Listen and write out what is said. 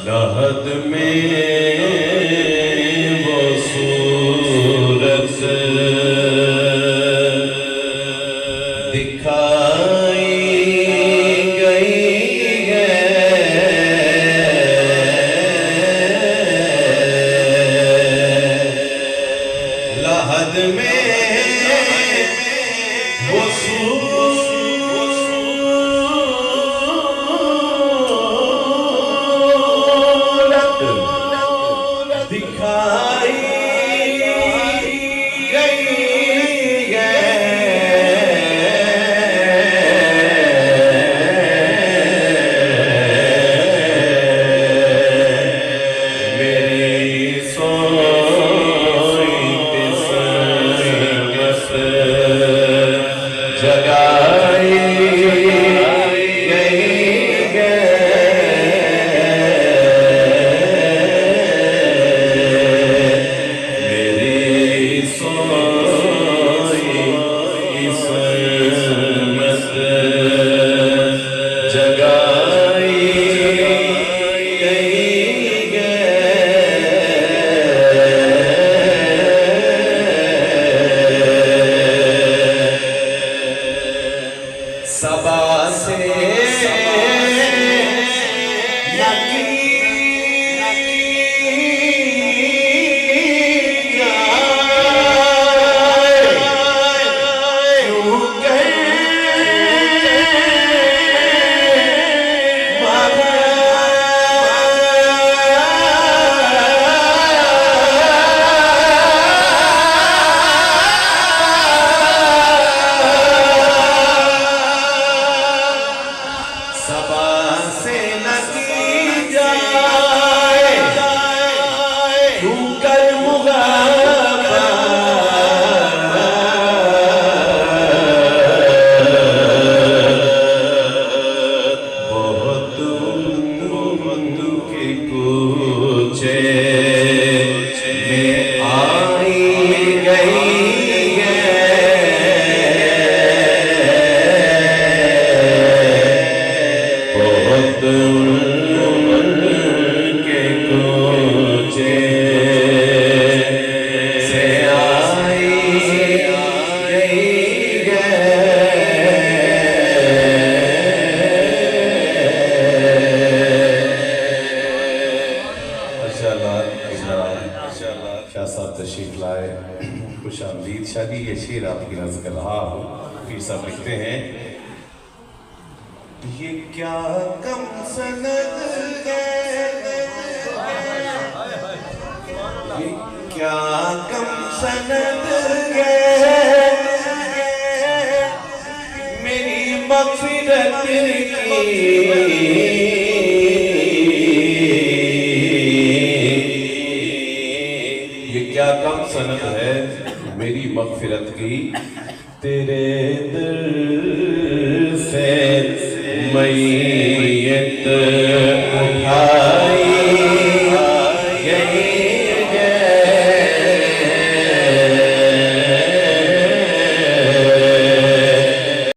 लहद में वो सूरत दिखाई गई है, लहद में वो दिखाई गई है, मेरी सोई किस्मत जगाई सबा से तशरीफ लाए, खुश आमदीद। शादी ये शेर आपकी नज़र कर रहा हूँ। फिर सब लिखते हैं, ये क्या कम सनद ये क्या कम सनद मेरी मग़फ़िरत की, क्या कम सनद है मेरी मग़फ़िरत की, तेरे दर से मैयत उठाई